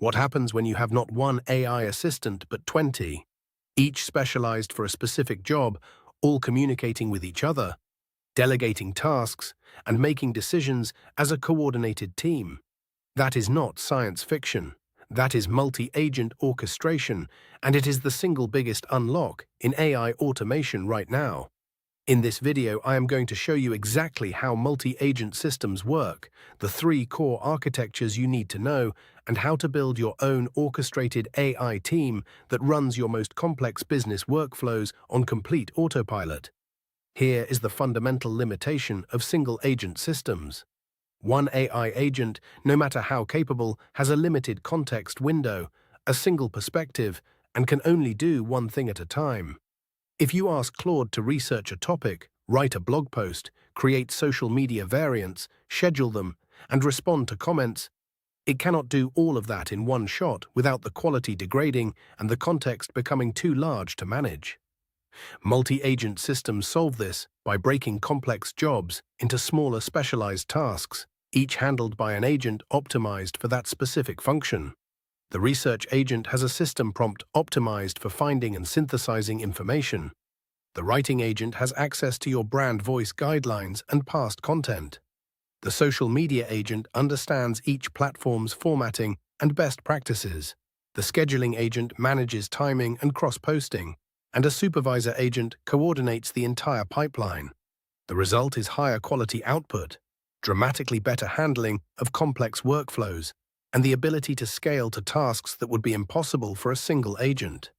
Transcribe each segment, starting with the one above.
What happens when you have not one AI assistant but 20, each specialized for a specific job, all communicating with each other, delegating tasks, and making decisions as a coordinated team? That is not science fiction. That is multi-agent orchestration, and it is the single biggest unlock in AI automation right now. In this video, I am going to show you exactly how multi-agent systems work, the 3 core architectures you need to know, and how to build your own orchestrated AI team that runs your most complex business workflows on complete autopilot. Here is the fundamental limitation of single-agent systems. One AI agent, no matter how capable, has a limited context window, a single perspective, and can only do one thing at a time. If you ask Claude to research a topic, write a blog post, create social media variants, schedule them, and respond to comments, it cannot do all of that in one shot without the quality degrading and the context becoming too large to manage. Multi-agent systems solve this by breaking complex jobs into smaller specialized tasks, each handled by an agent optimized for that specific function. The research agent has a system prompt optimized for finding and synthesizing information. The writing agent has access to your brand voice guidelines and past content. The social media agent understands each platform's formatting and best practices. The scheduling agent manages timing and cross-posting, and a supervisor agent coordinates the entire pipeline. The result is higher quality output, dramatically better handling of complex workflows, and the ability to scale to tasks that would be impossible for a single agent.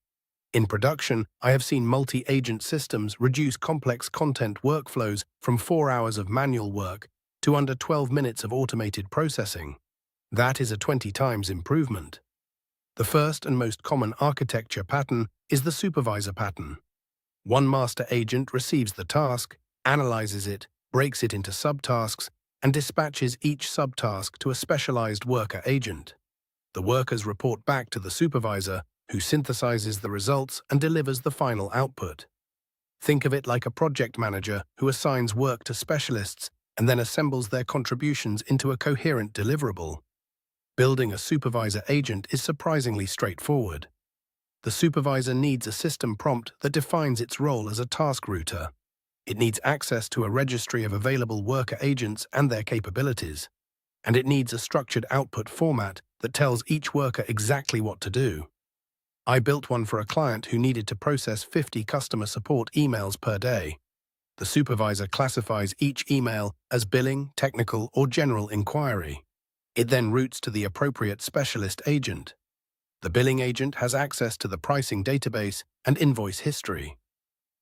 In production, I have seen multi-agent systems reduce complex content workflows from 4 hours of manual work to under 12 minutes of automated processing. That is a 20 times improvement. The first and most common architecture pattern is the supervisor pattern. One master agent receives the task, analyzes it, breaks it into subtasks, and dispatches each subtask to a specialized worker agent. The workers report back to the supervisor, who synthesizes the results and delivers the final output. Think of it like a project manager who assigns work to specialists and then assembles their contributions into a coherent deliverable. Building a supervisor agent is surprisingly straightforward. The supervisor needs a system prompt that defines its role as a task router. It needs access to a registry of available worker agents and their capabilities. And it needs a structured output format that tells each worker exactly what to do. I built one for a client who needed to process 50 customer support emails per day. The supervisor classifies each email as billing, technical, or general inquiry. It then routes to the appropriate specialist agent. The billing agent has access to the pricing database and invoice history.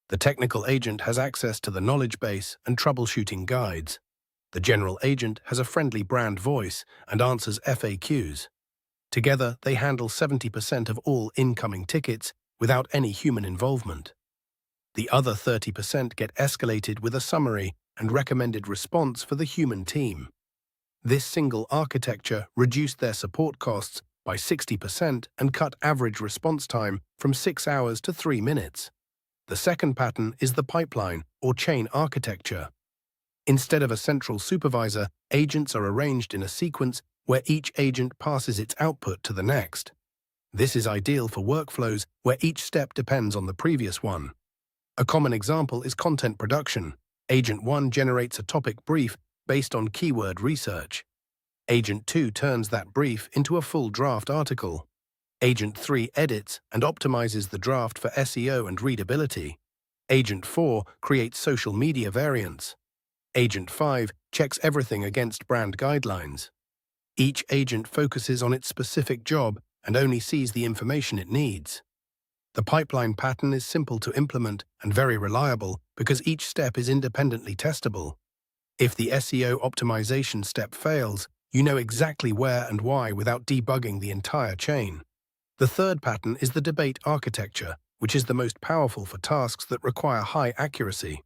The technical agent has access to the knowledge base and troubleshooting guides. The general agent has a friendly brand voice and answers FAQs. Together, they handle 70% of all incoming tickets without any human involvement. The other 30% get escalated with a summary and recommended response for the human team. This single architecture reduced their support costs by 60% and cut average response time from 6 hours to 3 minutes. The second pattern is the pipeline or chain architecture. Instead of a central supervisor, agents are arranged in a sequence where each agent passes its output to the next. This is ideal for workflows where each step depends on the previous one. A common example is content production. Agent 1 generates a topic brief based on keyword research. Agent 2 turns that brief into a full draft article. Agent 3 edits and optimizes the draft for SEO and readability. Agent 4 creates social media variants. Agent 5 checks everything against brand guidelines. Each agent focuses on its specific job and only sees the information it needs. The pipeline pattern is simple to implement and very reliable because each step is independently testable. If the SEO optimization step fails, you know exactly where and why without debugging the entire chain. The third pattern is the debate architecture, which is the most powerful for tasks that require high accuracy.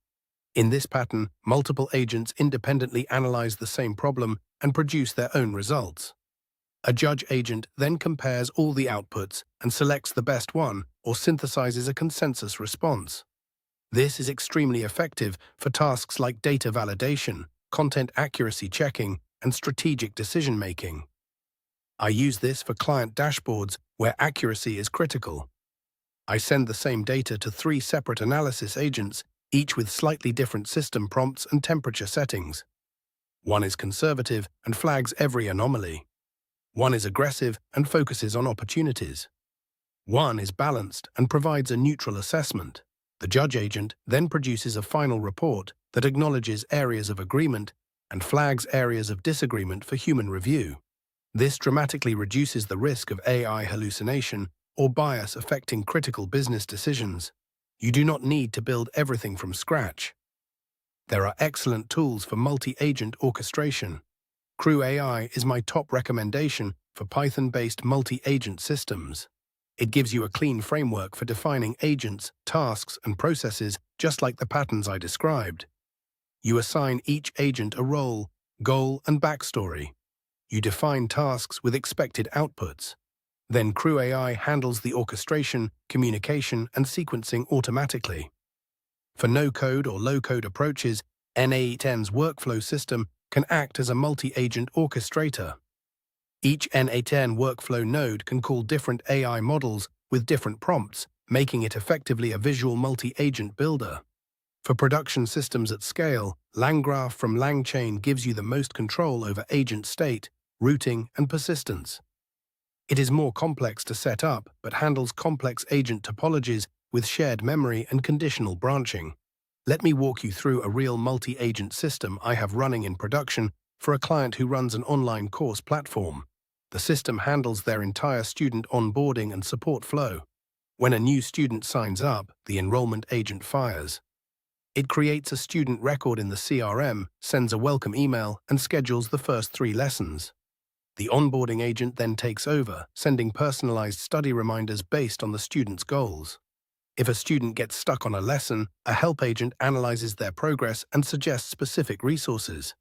In this pattern, multiple agents independently analyze the same problem and produce their own results. A judge agent then compares all the outputs and selects the best one or synthesizes a consensus response. This is extremely effective for tasks like data validation, content accuracy checking, and strategic decision-making. I use this for client dashboards where accuracy is critical. I send the same data to 3 separate analysis agents, each with slightly different system prompts and temperature settings. One is conservative and flags every anomaly. One is aggressive and focuses on opportunities. One is balanced and provides a neutral assessment. The judge agent then produces a final report that acknowledges areas of agreement and flags areas of disagreement for human review. This dramatically reduces the risk of AI hallucination or bias affecting critical business decisions. You do not need to build everything from scratch. There are excellent tools for multi-agent orchestration. CrewAI is my top recommendation for Python-based multi-agent systems. It gives you a clean framework for defining agents, tasks, and processes just like the patterns I described. You assign each agent a role, goal, and backstory. You define tasks with expected outputs. Then CrewAI handles the orchestration, communication, and sequencing automatically. For no-code or low-code approaches, N8N's workflow system can act as a multi-agent orchestrator. Each N8N workflow node can call different AI models with different prompts, making it effectively a visual multi-agent builder. For production systems at scale, LangGraph from LangChain gives you the most control over agent state, routing, and persistence. It is more complex to set up, but handles complex agent topologies with shared memory and conditional branching. Let me walk you through a real multi-agent system I have running in production for a client who runs an online course platform. The system handles their entire student onboarding and support flow. When a new student signs up, the enrollment agent fires. It creates a student record in the CRM, sends a welcome email, and schedules the first 3 lessons. The onboarding agent then takes over, sending personalized study reminders based on the student's goals. If a student gets stuck on a lesson, a help agent analyzes their progress and suggests specific resources.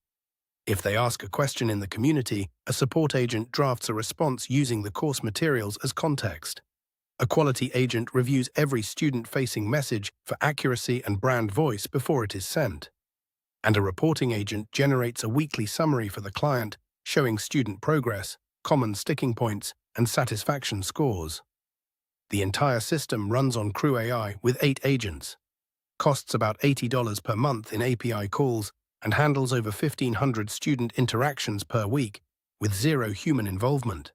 If they ask a question in the community, a support agent drafts a response using the course materials as context. A quality agent reviews every student-facing message for accuracy and brand voice before it is sent. And a reporting agent generates a weekly summary for the client, showing student progress, common sticking points, and satisfaction scores. The entire system runs on CrewAI with 8 agents, costs about $80 per month in API calls, and handles over 1,500 student interactions per week, with 0 human involvement.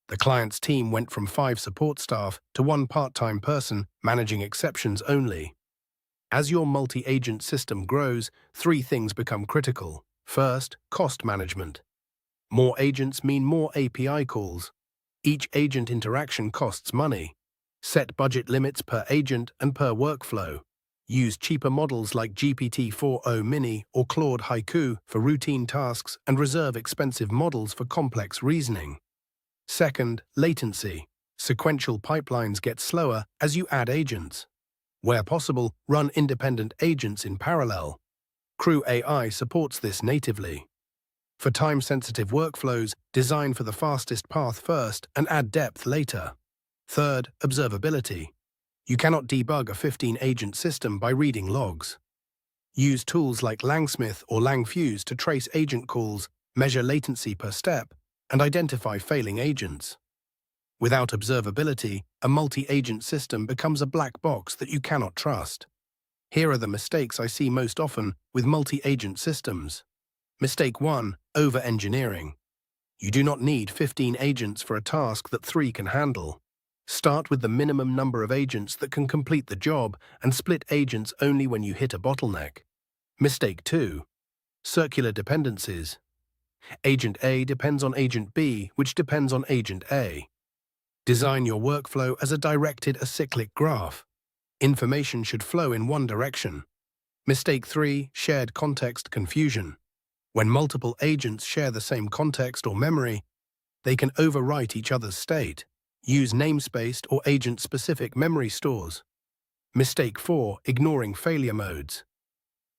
The client's team went from 5 support staff to 1 part-time person managing exceptions only. As your multi-agent system grows, 3 things become critical. First, cost management. More agents mean more API calls. Each agent interaction costs money. Set budget limits per agent and per workflow. Use cheaper models like GPT-4o Mini or Claude Haiku for routine tasks and reserve expensive models for complex reasoning. Second, latency. Sequential pipelines get slower as you add agents. Where possible, run independent agents in parallel. CrewAI supports this natively. For time-sensitive workflows, design for the fastest path first and add depth later. Third, observability. You cannot debug a 15-agent system by reading logs. Use tools like LangSmith or LangFuse to trace agent calls, measure latency per step, and identify failing agents. Without observability, a multi-agent system becomes a black box that you cannot trust. Here are the mistakes I see most often with multi-agent systems. Mistake 1. Over-engineering. You do not need 15 agents for a task that 3 can handle. Start with the minimum number of agents that can complete the job and split agents only when you hit a bottleneck. Mistake 2. Circular dependencies. Agent A depends on Agent B, which depends on Agent A. Design your workflow as a directed acyclic graph. Information should flow in one direction. Mistake 3. Shared context confusion. When multiple agents share the same context or memory, they can overwrite each other's state. Use namespaced or agent-specific memory stores. Mistake 4. Ignoring failure modes.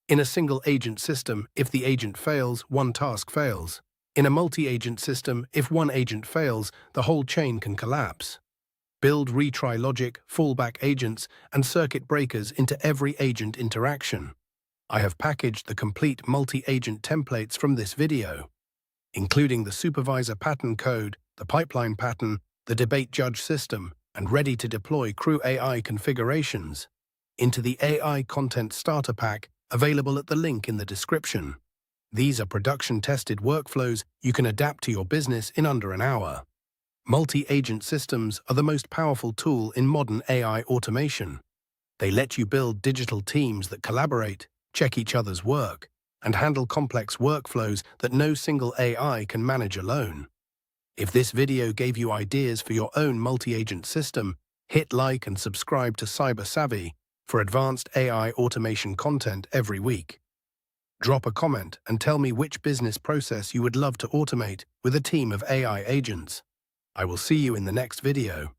In a single agent system, if the agent fails, one task fails. In a multi-agent system, if one agent fails, the whole chain can collapse. Build retry logic, fallback agents, and circuit breakers into every agent interaction. I have packaged the complete multi-agent templates from this video, including the Supervisor pattern code, the pipeline pattern, the debate judge system, and ready-to-deploy CrewAI configurations into the AI Content Starter Pack available at the link in the description. These are production-tested workflows you can adapt to your business in under an hour. Multi-agent systems are the most powerful tool in modern AI automation. They let you build digital teams that collaborate, check each other's work, and handle complex workflows that no single AI can manage alone. If this video gave you ideas for your own multi-agent system, hit like and subscribe to Cyber Savvy for advanced AI automation content every week. Drop a comment and tell me which business process you would love to automate with a team of AI agents. I will see you in the next video.